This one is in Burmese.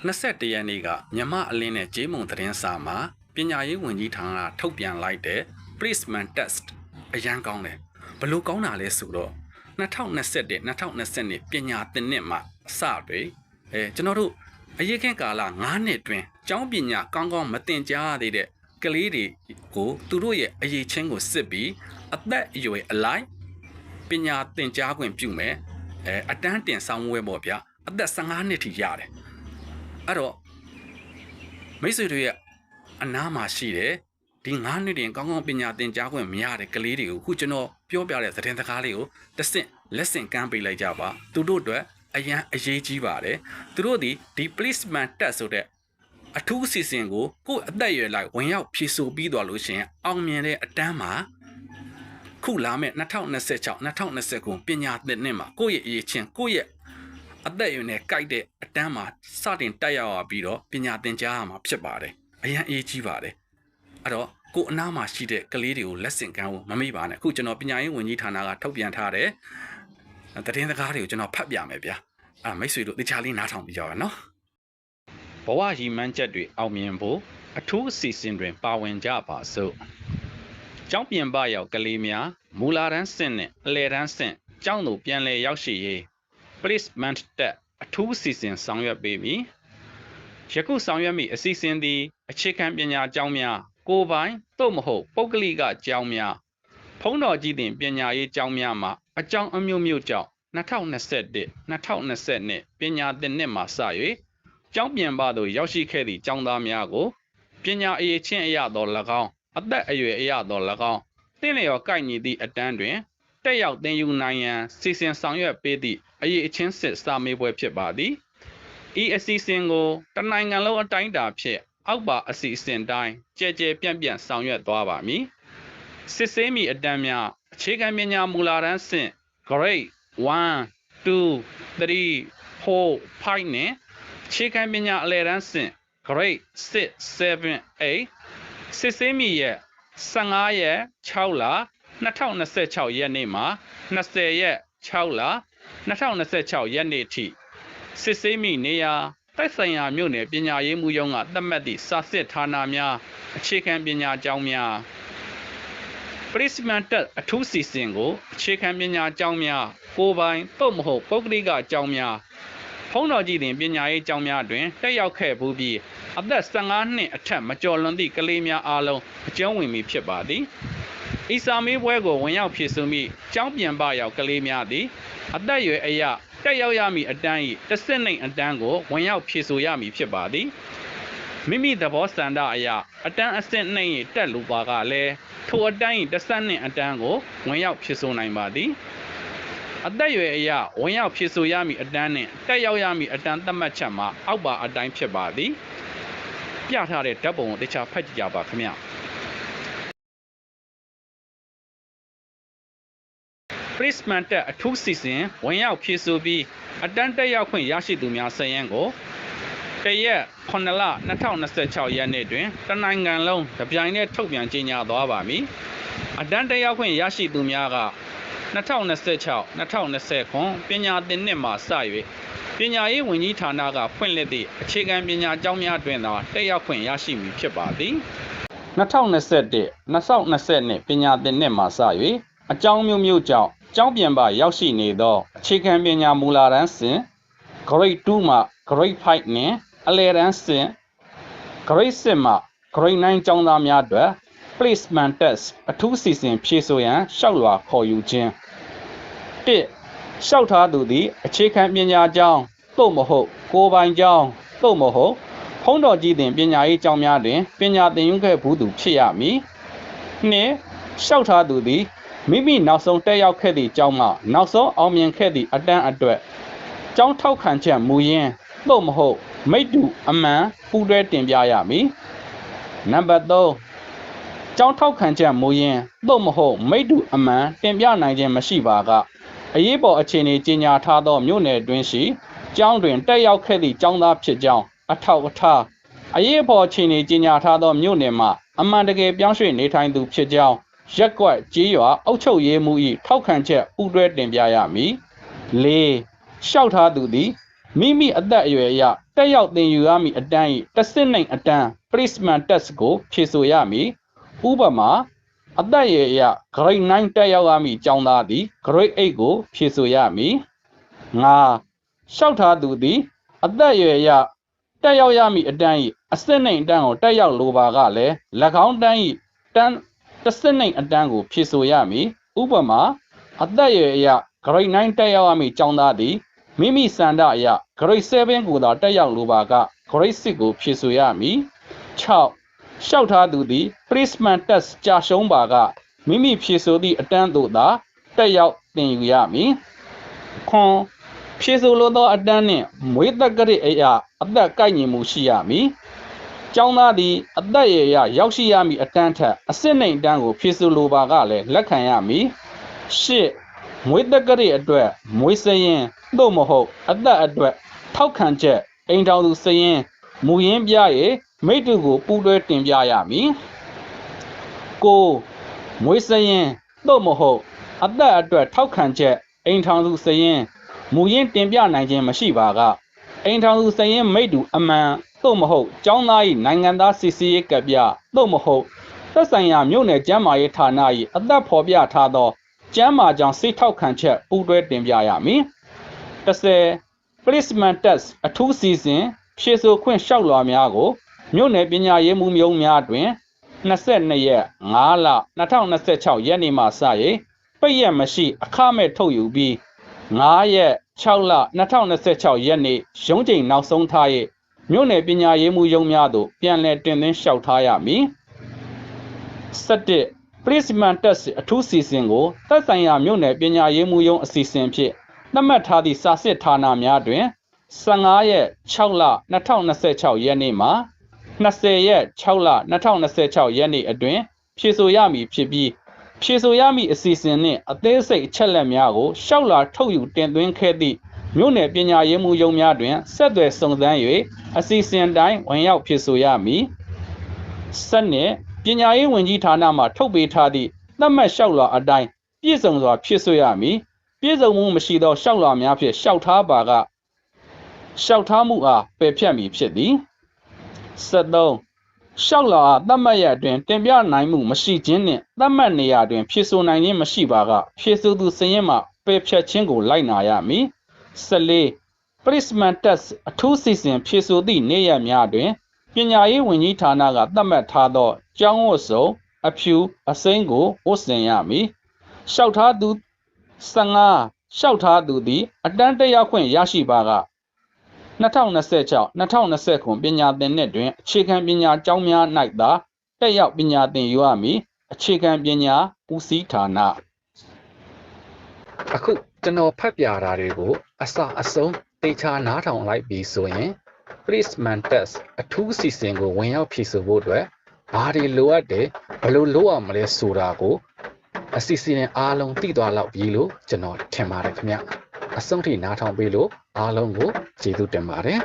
21ရက်နေ့ကမြန်မာအလင်းနဲ့ဂျေးမုံသတင်းစာမှာပညာရေးဝန်ကြီးဌာနထုတ်ပြန်လိုက်တဲ့ placement test အရန်ကောင်းတယ်ဘလို့ကောင်းတာလဲဆိုတော့2021-2022ပညာသင်နှစ်မှာစတွေကျွန်တော်တို့အရေးခင်းကာလ9နှစ်တွင်ကျောင်းပညာကောင်းကောင်းမသင်ကြားရသေးတဲ့ကလေးတွေကိုသူတို့ရဲ့အရေးချင်းကိုစစ်ပြီးအသက်အရွယ်အလိုက်ပညာသင်ကြားခွင့်ပြုမယ်အတန်းတင်ဆောင်ဝဲပေါ့ဗျာအသက်15နှစ်ထိရတယ်အဲ့တော့မိတ်ဆွေတို့ရဲ့အနားမှာရှိတယ်ဒီ9နှစ်တင်ကောင်းကောင်းပညာသင်ကြားခွင့်မရတဲ့ကလေးတွေကိုခုကျွန်တော်ပြောပြတဲ့သတင်းစကားလေးကိုတစ်ဆင့်လက်ဆင့်ကမ်းပေးလိုက်ကြပါသူတို့အတွက်အရန်အရေးကြီးပါတယ်သူတို့ဒီ placement test ဆိုတဲ့အထူးအစီအစဉ်ကိုကိုယ့်အသက်အရွယ်လိုက်ဝင်ရောက်ဖြည့်ဆို့ပြီးသွားလို့ရှိရင်အောင်မြင်တဲ့အတန်းမှာခုလာမဲ့2026-2029ပညာသင်နှစ်မှာကိုယ့်ရဲ့အရေးချင်းကိုယ့်ရဲ့အသက်အရွယ်နဲ့ကိုက်တဲ့အတန်းမှာစတင်တက်ရောက်ရပြီးတော့ပညာသင်ကြားရမှာဖြစ်ပါတယ်အရန်အရေးကြီးပါတယ်အဲ့တော့ကိုအနားမှာရှိတဲ့ကလေးတွေကိုလက်ဆင့်ကမ်းဖို့မမေ့ပါနဲ့အခုကျွန်တော်ပညာရေးဝန်ကြီးဌာနကထုတ်ပြန်ထားတဲ့သတင်းစကားတွေကိုကျွန်တော်ဖတ်ပြမယ်ဗျာမိတ်ဆွေတို့တခြားလေးနားထောင်ပြီးကြပါနော်ဘဝရည်မှန်းချက်တွေအောင်မြင်ဖို့အထူးအစီအစဉ်တွင်ပါဝင်ကြပါစို့ကျောင်းပြင်ပရောက်ကလေးများမူလာတန်းဆင့်နဲ့အလယ်တန်းဆင့်ကျောင်းသို့ပြန်လည်ရောက်ရှိရေး placement တက်အထူးအစီအစဉ်ဆောင်ရွက်ပေးပြီးယခုဆောင်ရွက်မိအစီအစဉ်သည်အခြေခံပညာကျောင်းများကိုယ်ပိုင်သို့မဟုတ်ပုဂ္ဂလိကကျောင်းများဖုံးတော်ကြီးတင်ပညာရေးကျောင်းများမှာအကြောင်းအမျိုးမျိုးကြောင့်2021-2022ပညာသင်နှစ်မှာစ၍ကျောင်းပြင်ပသို့ရောက်ရှိခဲ့သည့်ကျောင်းသားများကိုပညာအရေးချင်းအရသော၎င်းအသက်အရွယ်အရသော၎င်းသင်လျော်ကိုက်ညီသည့်အတန်းတွင်တက်ရောက်သင်ယူနိုင်ရန်စီစဉ်ဆောင်ရွက်ပေးသည့်အရေးချင်းစစ်စာမေးပွဲဖြစ်ပါသည်ဤအစီအစဉ်ကိုတနိုင်ငံလုံးအတိုင်းအတာဖြင့်အောက်ပါအစီအစဉ်တိုင်းကြဲကြဲပြန့်ပြန့်ဆောင်ရွက်သွားပါမည်စစ်ဆေးမီအတန်းများအခြေခံပညာမူလာတန်းဆင့် grade 1 2 3 4 5နဲ့အခြေခံပညာအလယ်တန်းဆင့် grade 6 7 8စစ်ဆေးမီရဲ့15ရက်6လ2026ရက်နေ့မှာ20ရက်6လ2026ရက်နေ့ထိစစ်ဆေးမိနေရာတိုက်ဆိုင်ရာမြို့နယ်ပညာရေးမှူးရုံးကသတ်မှတ်သည့်စာစစ်ဌာနများအခြေခံပညာကျောင်းများ placement တက်အထူးစီစဉ်ကိုအခြေခံပညာကျောင်းများကိုယ်ပိုင်သို့မဟုတ်ပုဂ္ဂလိကကျောင်းများဖုံးတော်ကြီးတင်ပညာရေးကျောင်းများတွင်တက်ရောက်ခဲ့ဘူးပြီးအသက်15နှစ်အထက်မကျော်လွန်သည့်ကလေးများအားလုံးအကျုံးဝင်မည်ဖြစ်ပါသည်ဤစာမေးပွဲကိုဝင်ရောက်ဖြေဆိုမိကျောင်းပြင်ပရောက်ကလေးများသည်အသက်အရွယ်အရတက်ရောက်ရမည့်အတန်း၏တစ်ဆင့်နှိမ်အတန်းကိုဝင်ရောက်ဖြေဆိုရမည်ဖြစ်ပါသည်မိမိသဘောဆန္ဒအရအတန်းအဆင့်နှိမ်၏တက်လူပါကလည်းထိုအတန်း၏တစ်ဆင့်နှိမ်အတန်းကိုဝင်ရောက်ဖြေဆိုနိုင်ပါသည်အသက်အရွယ်အရဝင်ရောက်ဖြေဆိုရမည့်အတန်းနှင့်တက်ရောက်ရမည့်အတန်းသတ်မှတ်ချက်မှာအောက်ပါအတိုင်းဖြစ်ပါသည်ပြထားတဲ့ဓာတ်ပုံကိုတခြားဖတ်ကြည့်ကြပါခင်ဗျplacement တက်အထူးစီစဉ်ဝင်ရောက်ဖြည့်ဆို့ပြီးအတန်းတက်ရောက်ခွင့်ရရှိသူများစာရင်းကိုတရက်9လ2026ရက်နေ့တွင်တနိုင်ငံလုံးတပြိုင်တည်းထုတ်ပြန်ကြေညာသွားပါမည်အတန်းတက်ရောက်ခွင့်ရရှိသူများက2026-2029ပညာသင်နှစ်မှာစ၍ပညာရေးဝန်ကြီးဌာနကဖွင့်လှစ်သည့်အခြေခံပညာကျောင်းများတွင်သာတက်ရောက်ခွင့်ရရှိမည်ဖြစ်ပါသည်2021-2022ပညာသင်နှစ်မှာစ၍အကြောင်းမျိုးမျိုးကြောင့်ကျောင်းပြင်ပရောက်ရှိနေသောအခြေခံပညာမူလာတန်းဆင့် grade 2မှ grade 5နှင့်အလယ်တန်းဆင့် grade 6မှ grade 9ကျောင်းသားများအတွက် placement test အထူးအစီအစဉ်ဖြည့်ဆို့ရန်လျှောက်လွှာခေါ်ယူခြင်း1လျှောက်ထားသူသည်အခြေခံပညာကျောင်းသို့မဟုတ်ကိုယ်ပိုင်ကျောင်းသို့မဟုတ်ဖုံးတော်ကြီးတင်ပညာရေးကျောင်းများတွင်ပညာသင်ယူခဲ့ဘူးသူဖြစ်ရမည်2လျှောက်ထားသူသည်မိမိနောက်ဆုံးတက်ရောက်ခဲ့သည့်ကျောင်းမှနောက်ဆုံးအောင်မြင်ခဲ့သည့်အတန်းအတွက်ကျောင်းထောက်ခံချက်မူရင်းသို့မဟုတ်မိတ္တူအမှန်ပူးတွဲတင်ပြရမည်နံပါတ်3ကျောင်းထောက်ခံချက်မူရင်းသို့မဟုတ်မိတ္တူအမှန်တင်ပြနိုင်ခြင်းမရှိပါကအရေးပေါ်အခြေအနေကြေညာထားသောမြို့နယ်တွင်ရှိကျောင်းတွင်တက်ရောက်ခဲ့သည့်ကျောင်းသားဖြစ်ကြောင်းအထောက်အထားအရေးပေါ်အခြေအနေကြေညာထားသောမြို့နယ်မှာအမှန်တကယ်ပြောင်းရွှေ့နေထိုင်သူဖြစ်ကြောင်းရက်ကွက်ကြေးရွာအုပ်ချုပ်ရေးမှူး၏ထောက်ခံချက်ပူးတွဲတင်ပြရမည်4လျှောက်ထားသူသည် မိမိအသက်အရွယ်အရတက်ရောက်သင်ယူရမည့်အတန်း၏တစ်စစ်နှိမ်အတန်း placement test ကိုဖြေဆိုရမည်ဥပမာအသက်အရွယ်အရ grade 9တက်ရောက်ရမည့်ကျောင်းသားသည် grade 8ကိုဖြေဆိုရမည်ငါလျှောက်ထားသူသည်အသက်အရွယ်အရတက်ရောက်ရမည့်အတန်း၏အစစ်နှိမ်အတန်းကိုတက်ရောက်လိုပါကလည်း၎င်းတန်း၏တန်းတစ်စစ်နှိမ်အတန်းကိုဖြေဆိုရမည်ဥပမာအသက်အရွယ်အရ grade 9တက်ရောက်ရမည့်ကျောင်းသားသည်မိမိစံတအရ grade 7ကိုသာတက်ရောက်လိုပါက grade 6ကိုဖြေဆိုရမည်6လျှောက်ထားသူသည် placement test ကြာရှုံးပါကမိမိဖြေဆိုသည့်အတန်းသို့သာတက်ရောက်သင်ယူရမည်ခွန်ဖြေဆိုလိုသောအတန်းနှင့်မွေးသက်ကြိအရာအသက်ကိုက်ညီမှုရှိရမည်ကျောင်းသားသည်အသက်အရွယ်အရရောက်ရှိရမည့်အတန်းထက်အစစ်နှိမ်အတန်းကိုဖြေဆိုလိုပါကလည်းလက်ခံရမည်8မွေးသက်ကြိအတွက်မွေးစရင်သို့မဟုတ်အသက်အတွက်ထောက်ခံချက်အိမ်ထောင်သူစရင်မူရင်းပြ၍မိတ္တူကိုပူးတွဲတင်ပြရမည်9မွေးစရင်သို့မဟုတ်အသက်အတွက်ထောက်ခံချက်အိမ်ထောင်သူစရင်မူရင်းတင်ပြနိုင်ခြင်းမရှိပါကအိမ်ထောင်သူစရင်မိတ္တူအမှန်သို့မဟုတ်ကျောင်းသား၏နိုင်ငံသားစစ်ဆေးရေးကဒ်ပြသို့မဟုတ်သက်ဆိုင်ရာမြို့နယ်ကျန်းမာရေးဌာန၏အသက်ဖော်ပြထားသောကျန်းမာကြောင်းစိတ်ထောက်ခံချက်ပူးတွဲတင်ပြရမည်10 placement test အထူးစီစဉ်ဖြေဆိုခွင့်လျှောက်လွှာများကိုမြို့နယ်ပညာရေးမှူးရုံးများတွင်22ရက်5လ2026ရက်နေ့မှစ၍ပိတ်ရက်မရှိအခမဲ့ထုတ်ယူပြီး9ရက်6လ2026ရက်နေ့ရုံးချိန်နောက်ဆုံးထား၍မြို့နယ်ပညာရေးမှူးရုံးများသို့ပြန်လည်တင်သွင်းလျှောက်ထားရမည်17 placement test အထူးစီစဉ်ကိုသက်ဆိုင်ရာမြို့နယ်ပညာရေးမှူးရုံးအစီအစဉ်ဖြင့်သတ်မှတ်ထားသည့်စာစစ်ဌာနများတွင်15ရက်6လ2026ရက်နေ့မှ20ရက်6လ2026ရက်နေ့အတွင်းဖြေဆိုရမည်ဖြစ်ပြီးဖြေဆိုရမည့်အစီအစဉ်နှင့်အသေးစိတ်အချက်လက်များကိုလျှောက်လွှာထုတ်ယူတင်သွင်းခဲ့သည့်မြို့နယ်ပညာရေးမှူးရုံးများတွင်ဆက်သွယ်စုံစမ်း၍အစီအစဉ်တိုင်းဝင်ရောက်ဖြေဆိုရမည်စနစ်ပညာရေးဝန်ကြီးဌာနမှထုတ်ပေးထားသည့်သတ်မှတ်လျှောက်လွှာအတိုင်းပြည့်စုံစွာဖြည့်ဆွတ်ရမည်ပြည့်စုံမှုမရှိသောလျှောက်လွှာများဖြင့်လျှောက်ထားပါကလျှောက်ထားမှုအားပယ်ဖြတ်မည်ဖြစ်သည်73လျှောက်လွှာသတ်မှတ်ရအတွင်တင်ပြနိုင်မှုမရှိခြင်းနှင့်သတ်မှတ်နေရာတွင်ဖြည့်ဆို့နိုင်ခြင်းမရှိပါကဖြည့်ဆို့သူစရင်မှပယ်ဖြတ်ခြင်းကိုလိုက်နာရမည်14 placement test အထူးစီစဉ်ဖြည့်ဆို့သည့်နေ့ရက်များတွင်ပညာရေးဝန်ကြီးဌာနကသတ်မှတ်ထားသောကျောင်းဝတ်စုံအဖြူအစိမ်းကိုဝတ်ဆင်ရမည်လျှောက်ထားသူ15လျှောက်ထားသူသည်အတန်းတက်ရောက်ခွင့်ရရှိပါက2026-2029ပညာသင်နှစ်တွင်အခြေခံပညာကျောင်းများ၌သာတက်ရောက်ပညာသင်ယူရမည်အခြေခံပညာဦးစီးဌာနအခုကျွန်တော်ဖတ်ပြတာတွေကိုအစအဆုံးသိချာနားထောင်လိုက်ပြီးဆိုရင် placement test အထူးစီစဉ်ကိုဝင်ရောက်ဖြေဆိုဖို့အတွက်ဘာတွေလိုအပ်တယ်ဘယ်လိုလုပ်ရမလဲဆိုတာကိုအစီအစဉ်အားလုံးသိသွားလောက်ပြီလို့ကျွန်တော်ထင်ပါတယ်ခင်ဗျအဆုံးထိနားထောင်ပေးလို့အားလုံးကိုကျေးဇူးတင်ပါတယ်